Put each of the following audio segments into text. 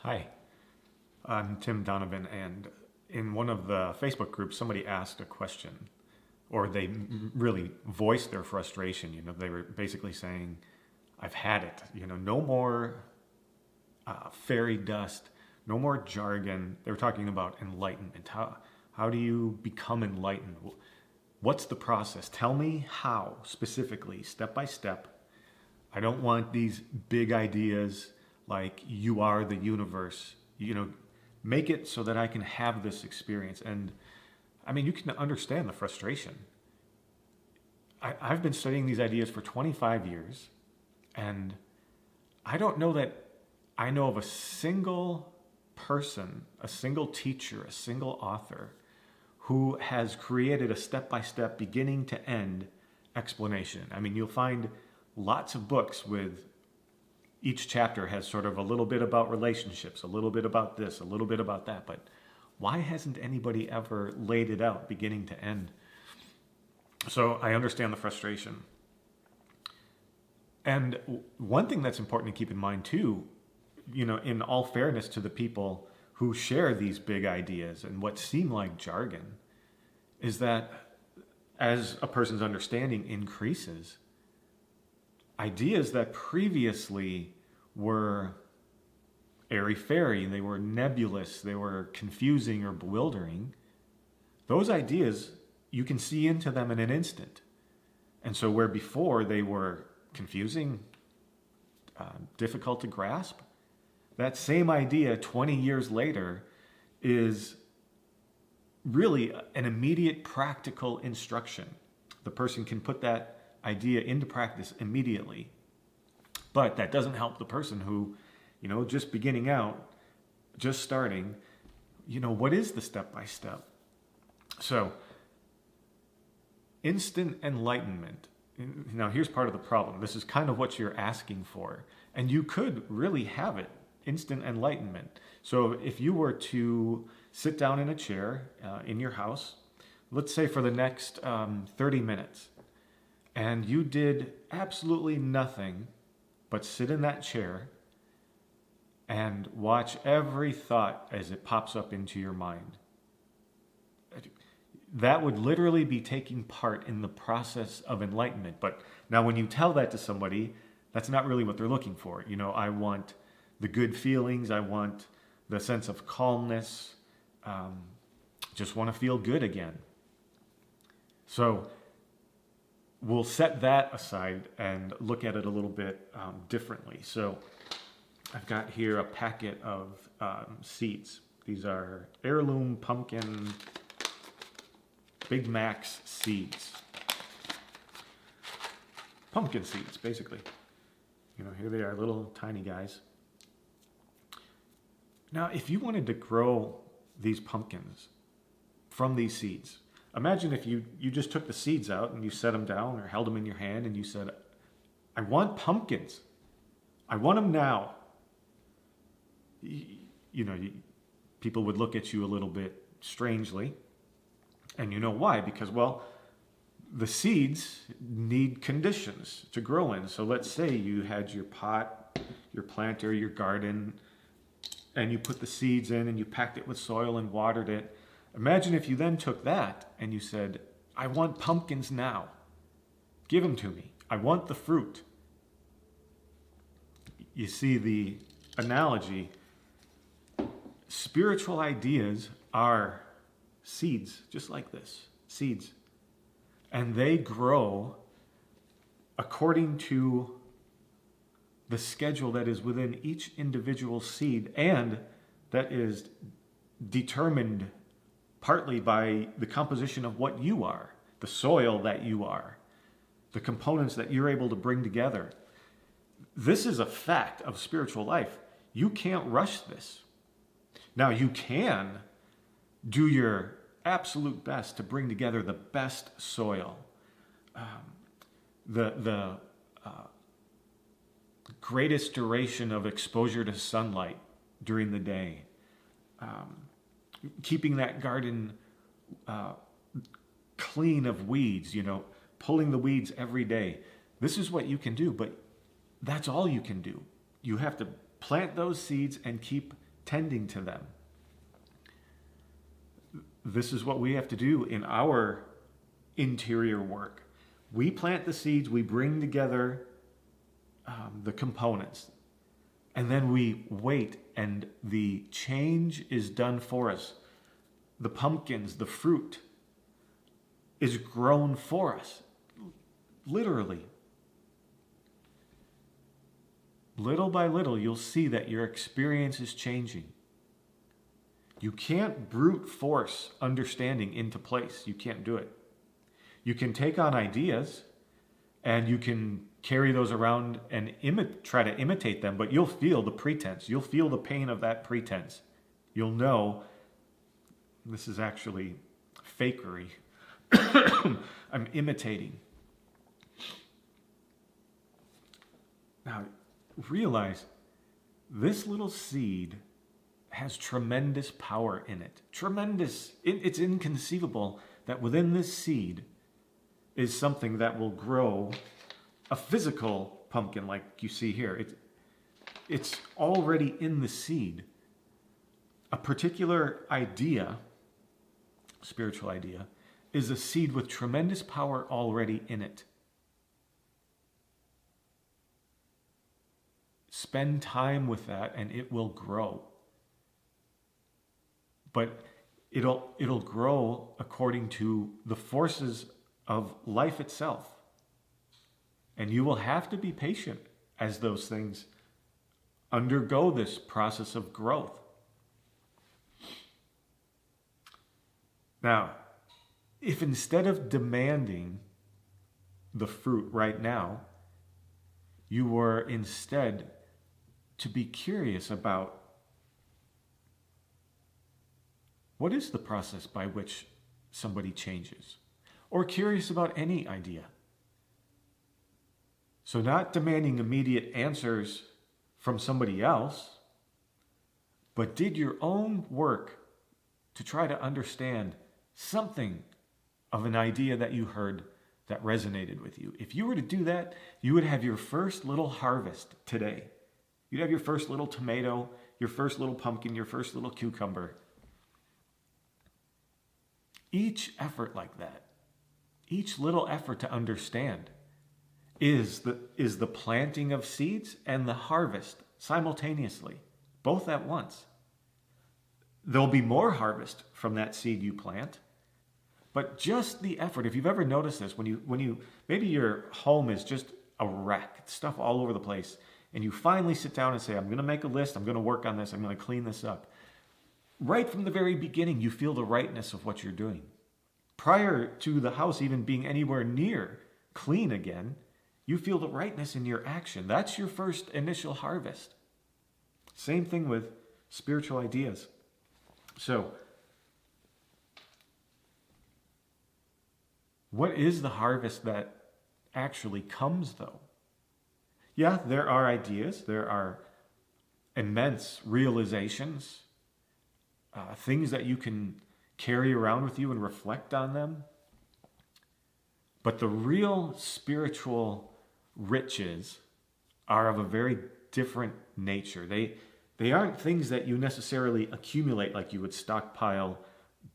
Hi, I'm Tim Donovan, and in one of the Facebook groups, somebody asked a question, or they really voiced their frustration. They were basically saying, I've had it. No more fairy dust, no more jargon. They were talking about enlightenment. How do you become enlightened? What's the process? Tell me how, specifically, step by step. I don't want these big ideas like you are the universe. Make it so that I can have this experience. And I mean, you can understand the frustration. I've been studying these ideas for 25 years, and I don't know that I know of a single person, a single teacher, a single author who has created a step-by-step, beginning to end explanation. I mean, you'll find lots of books with each chapter has sort of a little bit about relationships, a little bit about this, a little bit about that, but why hasn't anybody ever laid it out beginning to end? So I understand the frustration. And one thing that's important to keep in mind too, in all fairness to the people who share these big ideas and what seem like jargon, is that as a person's understanding increases, ideas that previously were airy-fairy, they were nebulous, they were confusing or bewildering, those ideas, you can see into them in an instant. And so where before they were confusing, difficult to grasp, that same idea 20 years later is really an immediate practical instruction. The person can put that idea into practice immediately. But that doesn't help the person who, just beginning out, just starting, what is the step-by-step? So, instant enlightenment. Now, here's part of the problem. This is kind of what you're asking for. And you could really have it, instant enlightenment. So if you were to sit down in a chair in your house, let's say for the next 30 minutes, and you did absolutely nothing but sit in that chair and watch every thought as it pops up into your mind, that would literally be taking part in the process of enlightenment. But now when you tell that to somebody, that's not really what they're looking for. I want the good feelings, I want the sense of calmness, just want to feel good again. So we'll set that aside and look at it a little bit differently. So I've got here a packet of seeds. These are heirloom pumpkin Big Mac's seeds. Pumpkin seeds, basically. Here they are, little tiny guys. Now, if you wanted to grow these pumpkins from these seeds, imagine if you just took the seeds out and you set them down or held them in your hand and you said, I want pumpkins. I want them now. People would look at you a little bit strangely. And you know why? Because, the seeds need conditions to grow in. So let's say you had your pot, your planter, your garden, and you put the seeds in and you packed it with soil and watered it. Imagine if you then took that and you said, I want pumpkins now. Give them to me. I want the fruit. You see the analogy. Spiritual ideas are seeds, just like this, seeds. And they grow according to the schedule that is within each individual seed, and that is determined partly by the composition of what you are, the soil that you are, the components that you're able to bring together. This is a fact of spiritual life. You can't rush this. Now, you can do your absolute best to bring together the best soil, the greatest duration of exposure to sunlight during the day, keeping that garden clean of weeds, pulling the weeds every day. This is what you can do, but that's all you can do. You have to plant those seeds and keep tending to them. This is what we have to do in our interior work. We plant the seeds, we bring together the components, and then we wait, and the change is done for us. The pumpkins, the fruit, is grown for us, literally. Little by little, you'll see that your experience is changing. You can't brute force understanding into place. You can't do it. You can take on ideas, and you can carry those around and try to imitate them, but you'll feel the pretense. You'll feel the pain of that pretense. You'll know this is actually fakery. I'm imitating. Now, realize this little seed has tremendous power in it. Tremendous. It's inconceivable that within this seed is something that will grow a physical pumpkin like you see here. It's already in the seed. A particular idea, spiritual idea, is a seed with tremendous power already in it. Spend time with that and it will grow. But it'll grow according to the forces of life itself. And you will have to be patient as those things undergo this process of growth. Now, if instead of demanding the fruit right now, you were instead to be curious about what is the process by which somebody changes, or curious about any idea. So not demanding immediate answers from somebody else, but did your own work to try to understand something of an idea that you heard that resonated with you. If you were to do that, you would have your first little harvest today. You'd have your first little tomato, your first little pumpkin, your first little cucumber. Each effort like that, each little effort to understand is the planting of seeds and the harvest simultaneously, both at once. There'll be more harvest from that seed you plant, but just the effort. If you've ever noticed this, when you maybe your home is just a wreck, stuff all over the place, and you finally sit down and say, I'm going to make a list, I'm going to work on this, I'm going to clean this up. Right from the very beginning, you feel the rightness of what you're doing. Prior to the house even being anywhere near clean again, you feel the rightness in your action. That's your first initial harvest. Same thing with spiritual ideas. So, what is the harvest that actually comes, though? Yeah, there are ideas, there are immense realizations, things that you can carry around with you and reflect on them. But the real spiritual riches are of a very different nature. They aren't things that you necessarily accumulate like you would stockpile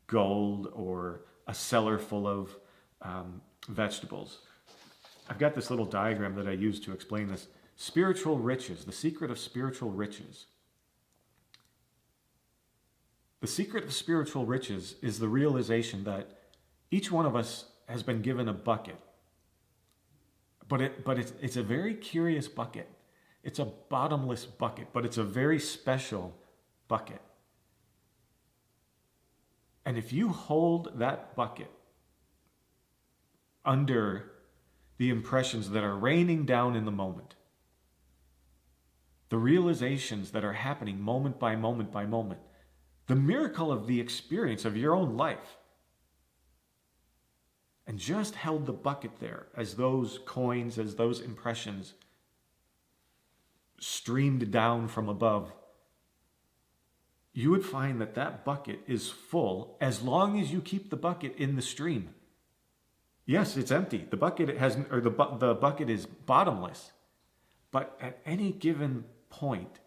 gold or a cellar full of vegetables. I've got this little diagram that I use to explain this. Spiritual riches, the secret of spiritual riches. The secret of spiritual riches is the realization that each one of us has been given a bucket. But it's a very curious bucket. It's a bottomless bucket, but it's a very special bucket. And if you hold that bucket under the impressions that are raining down in the moment, the realizations that are happening moment by moment by moment, the miracle of the experience of your own life, and just held the bucket there as those coins, as those impressions streamed down from above, you would find that that bucket is full as long as you keep the bucket in the stream. Yes, it's empty. The bucket hasn't, or the bucket is bottomless. But at any given point,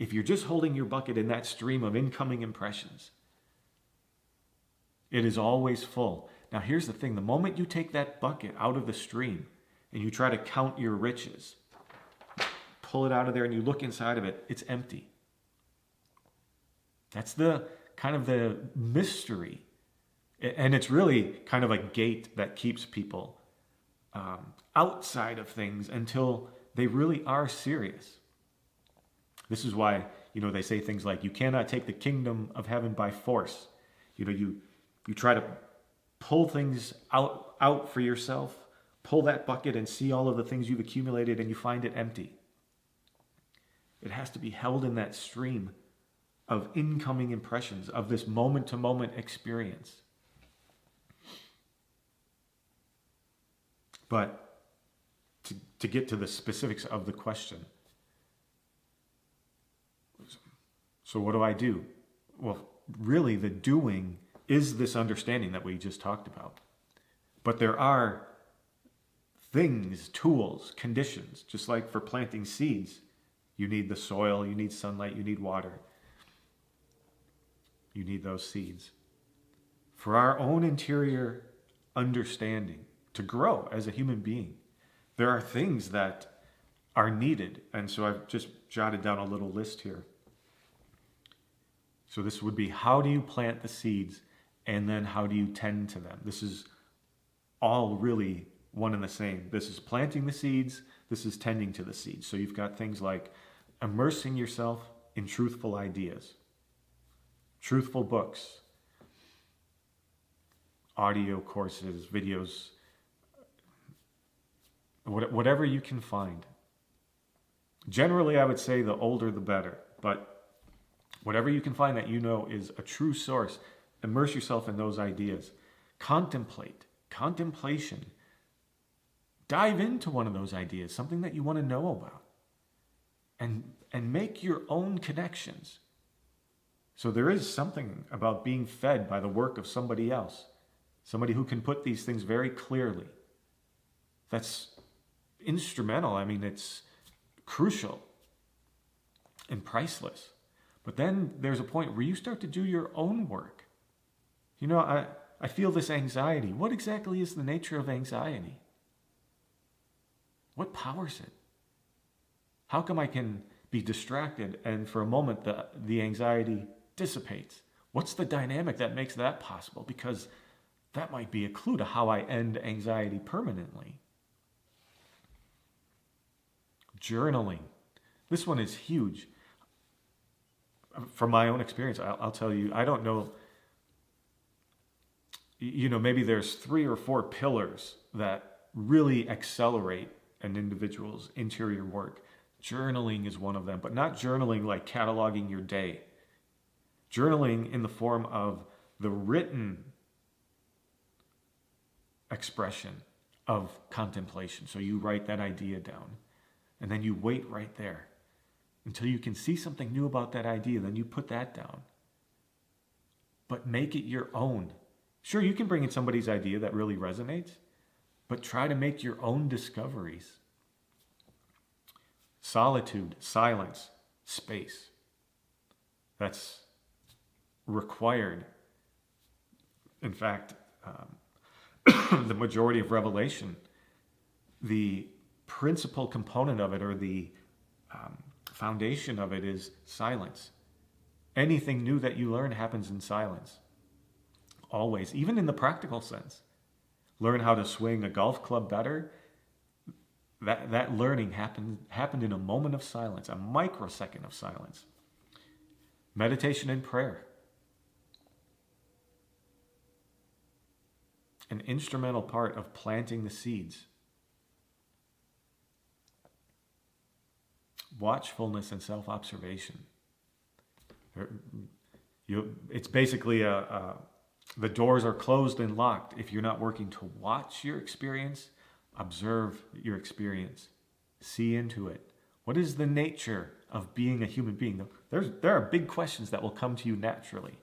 If you're just holding your bucket in that stream of incoming impressions, it is always full. Now here's the thing, the moment you take that bucket out of the stream and you try to count your riches, pull it out of there and you look inside of it, it's empty. That's the kind of the mystery. And it's really kind of a gate that keeps people outside of things until they really are serious. This is why, they say things like, you cannot take the kingdom of heaven by force. You try to pull things out for yourself, pull that bucket and see all of the things you've accumulated, and you find it empty. It has to be held in that stream of incoming impressions, of this moment-to-moment experience. But to get to the specifics of the question, so what do I do? Well, really the doing is this understanding that we just talked about. But there are things, tools, conditions, just like for planting seeds. You need the soil, you need sunlight, you need water. You need those seeds. For our own interior understanding, to grow as a human being, there are things that are needed. And so I've just jotted down a little list here. So this would be, how do you plant the seeds, and then how do you tend to them? This is all really one and the same. This is planting the seeds, this is tending to the seeds. So you've got things like immersing yourself in truthful ideas, truthful books, audio courses, videos, whatever you can find. Generally, I would say the older the better, but whatever you can find that is a true source, immerse yourself in those ideas. Contemplation. Dive into one of those ideas, something that you want to know about, and make your own connections. So there is something about being fed by the work of somebody else, somebody who can put these things very clearly. That's instrumental. I mean, it's crucial and priceless. But then there's a point where you start to do your own work. I feel this anxiety. What exactly is the nature of anxiety? What powers it? How come I can be distracted and for a moment the anxiety dissipates? What's the dynamic that makes that possible? Because that might be a clue to how I end anxiety permanently. Journaling. This one is huge. From my own experience, I'll tell you, I don't know, maybe there's 3 or 4 pillars that really accelerate an individual's interior work. Journaling is one of them, but not journaling like cataloging your day. Journaling in the form of the written expression of contemplation. So you write that idea down, and then you wait right there until you can see something new about that idea. Then you put that down. But make it your own. Sure, you can bring in somebody's idea that really resonates, but try to make your own discoveries. Solitude, silence, space. That's required. In fact, the majority of Revelation, the principal component of it, or the foundation of it, is silence. Anything new that you learn happens in silence. Always, even in the practical sense. Learn how to swing a golf club better. That learning happened in a moment of silence, a microsecond of silence. Meditation and prayer. An instrumental part of planting the seeds. Watchfulness and self-observation. It's basically the doors are closed and locked if you're not working to watch your experience, observe your experience, see into it. What is the nature of being a human being? There are big questions that will come to you naturally.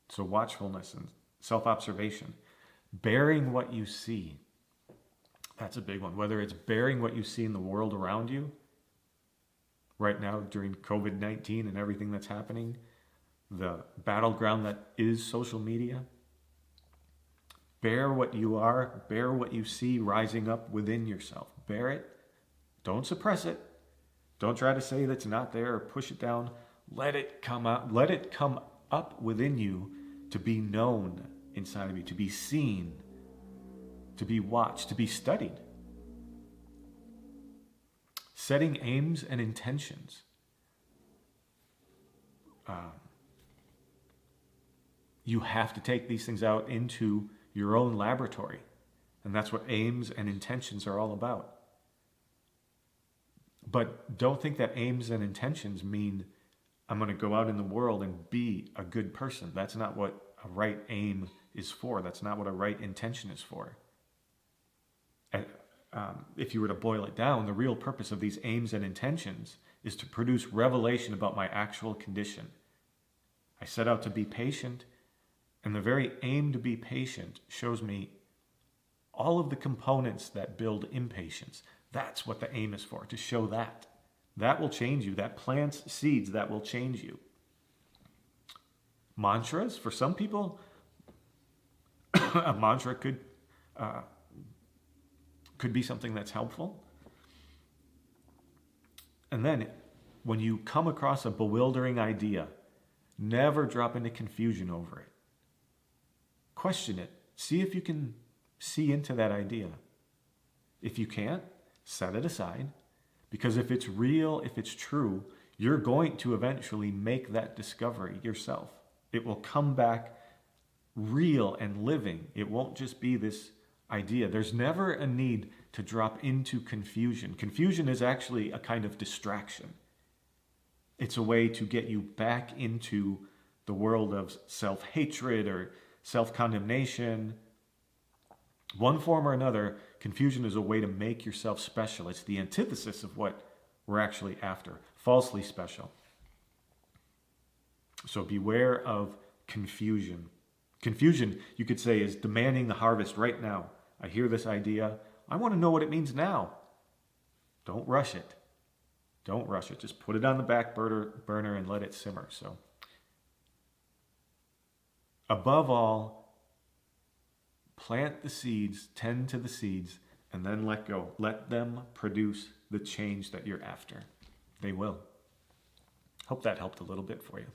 So watchfulness and self-observation. Bearing what you see. That's a big one. Whether it's bearing what you see in the world around you, right now during COVID-19 and everything that's happening, the battleground that is social media. Bear what you are, bear what you see rising up within yourself. Bear it. Don't suppress it. Don't try to say that's not there or push it down. Let it come out. Let it come up within you to be known inside of you, to be seen, to be watched, to be studied. Setting aims and intentions. You have to take these things out into your own laboratory. And that's what aims and intentions are all about. But don't think that aims and intentions mean I'm going to go out in the world and be a good person. That's not what a right aim is for. That's not what a right intention is for. And, if you were to boil it down, the real purpose of these aims and intentions is to produce revelation about my actual condition. I set out to be patient, and the very aim to be patient shows me all of the components that build impatience. That's what the aim is for, to show that. That will change you. That plants seeds that will change you. Mantras, for some people, a mantra could be something that's helpful. And then, when you come across a bewildering idea, never drop into confusion over it. Question it. See if you can see into that idea. If you can't, set it aside. Because if it's real, if it's true, you're going to eventually make that discovery yourself. It will come back real and living. It won't just be this idea. There's never a need to drop into confusion. Confusion is actually a kind of distraction. It's a way to get you back into the world of self-hatred or self-condemnation. One form or another, confusion is a way to make yourself special. It's the antithesis of what we're actually after, falsely special. So beware of confusion. Confusion, you could say, is demanding the harvest right now. I hear this idea. I want to know what it means now. Don't rush it. Don't rush it. Just put it on the back burner and let it simmer. So, above all, plant the seeds, tend to the seeds, and then let go. Let them produce the change that you're after. They will. Hope that helped a little bit for you.